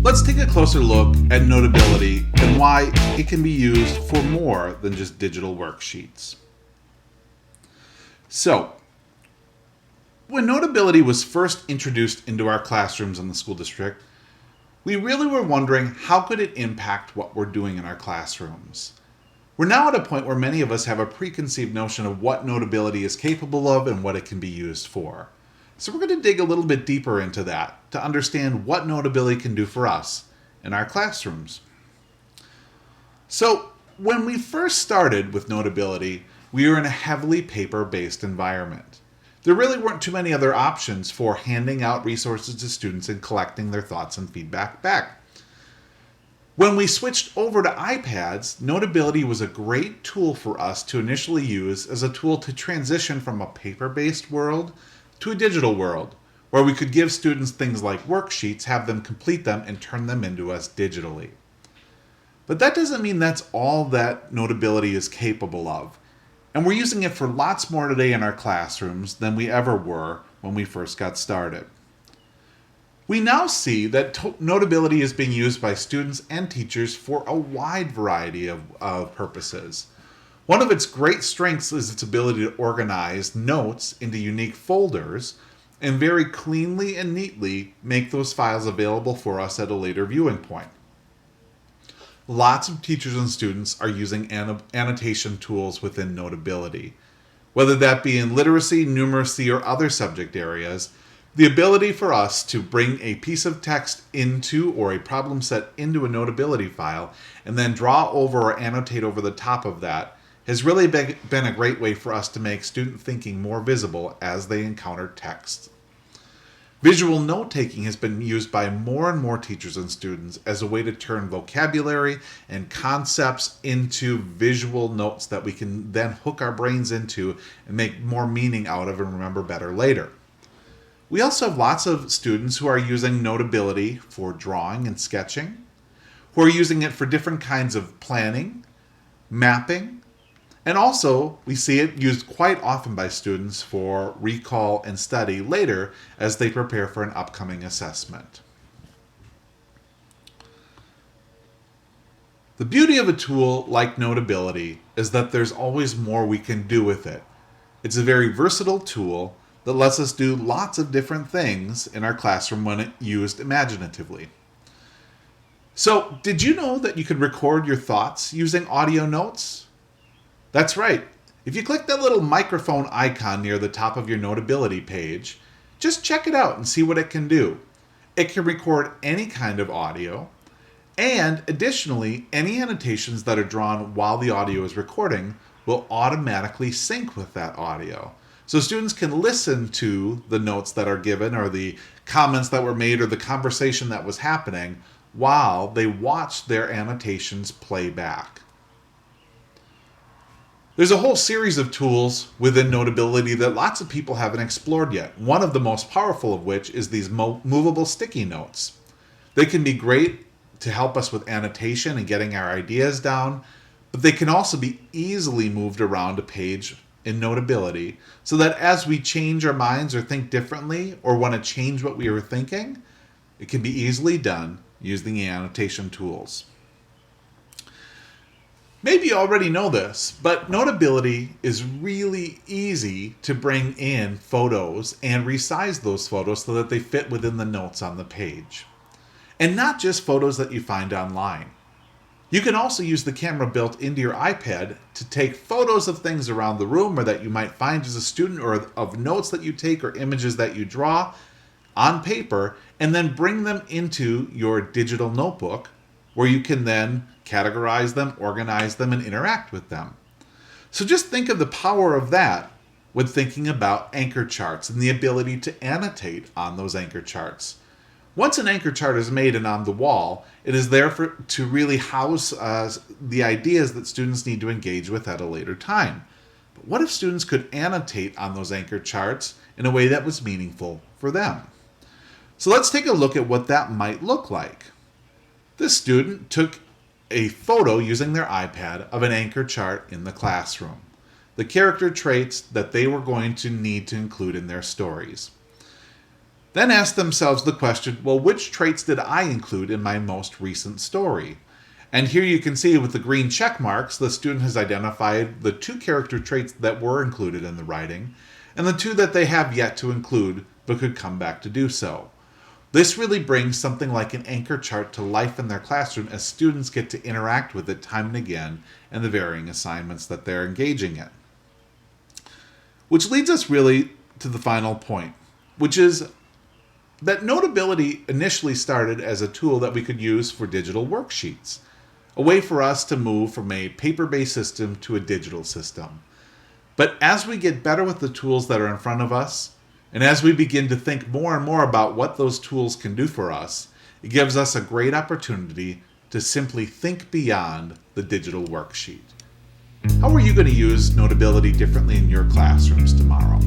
Let's take a closer look at Notability and why it can be used for more than just digital worksheets. So, when Notability was first introduced into our classrooms in the school district, we really were wondering how could it impact what we're doing in our classrooms. We're now at a point where many of us have a preconceived notion of what Notability is capable of and what it can be used for. So we're going to dig a little bit deeper into that to understand what Notability can do for us in our classrooms. So when we first started with Notability, we were in a heavily paper-based environment. There really weren't too many other options for handing out resources to students and collecting their thoughts and feedback back. When we switched over to iPads, Notability was a great tool for us to initially use as a tool to transition from a paper-based world to a digital world, where we could give students things like worksheets, have them complete them, and turn them into us digitally. But that doesn't mean that's all that Notability is capable of. And we're using it for lots more today in our classrooms than we ever were when we first got started. We now see that Notability is being used by students and teachers for a wide variety of purposes. One of its great strengths is its ability to organize notes into unique folders and very cleanly and neatly make those files available for us at a later viewing point. Lots of teachers and students are using annotation tools within Notability. Whether that be in literacy, numeracy, or other subject areas, the ability for us to bring a piece of text into or a problem set into a Notability file and then draw over or annotate over the top of that has really been a great way for us to make student thinking more visible as they encounter text. Visual note-taking has been used by more and more teachers and students as a way to turn vocabulary and concepts into visual notes that we can then hook our brains into and make more meaning out of and remember better later. We also have lots of students who are using Notability for drawing and sketching, who are using it for different kinds of planning, mapping, and also, we see it used quite often by students for recall and study later as they prepare for an upcoming assessment. The beauty of a tool like Notability is that there's always more we can do with it. It's a very versatile tool that lets us do lots of different things in our classroom when it's used imaginatively. So, did you know that you could record your thoughts using audio notes? That's right. If you click that little microphone icon near the top of your Notability page, just check it out and see what it can do. It can record any kind of audio, and additionally, any annotations that are drawn while the audio is recording will automatically sync with that audio. So students can listen to the notes that are given or the comments that were made or the conversation that was happening while they watch their annotations play back. There's a whole series of tools within Notability that lots of people haven't explored yet. One of the most powerful of which is these movable sticky notes. They can be great to help us with annotation and getting our ideas down, but they can also be easily moved around a page in Notability so that as we change our minds or think differently or want to change what we were thinking, it can be easily done using the annotation tools. Maybe you already know this, but Notability is really easy to bring in photos and resize those photos so that they fit within the notes on the page. And not just photos that you find online. You can also use the camera built into your iPad to take photos of things around the room or that you might find as a student or of notes that you take or images that you draw on paper and then bring them into your digital notebook where you can then categorize them, organize them, and interact with them. So just think of the power of that when thinking about anchor charts and the ability to annotate on those anchor charts. Once an anchor chart is made and on the wall, it is there to really house the ideas that students need to engage with at a later time. But what if students could annotate on those anchor charts in a way that was meaningful for them? So let's take a look at what that might look like. This student took a photo using their iPad of an anchor chart in the classroom, the character traits that they were going to need to include in their stories. Then ask themselves the question, well, which traits did I include in my most recent story? And here you can see with the green check marks, the student has identified the 2 character traits that were included in the writing, and the 2 that they have yet to include but could come back to do so. This really brings something like an anchor chart to life in their classroom as students get to interact with it time and again in the varying assignments that they're engaging in. Which leads us really to the final point, which is that Notability initially started as a tool that we could use for digital worksheets, a way for us to move from a paper-based system to a digital system. But as we get better with the tools that are in front of us, and as we begin to think more and more about what those tools can do for us, it gives us a great opportunity to simply think beyond the digital worksheet. How are you going to use Notability differently in your classrooms tomorrow?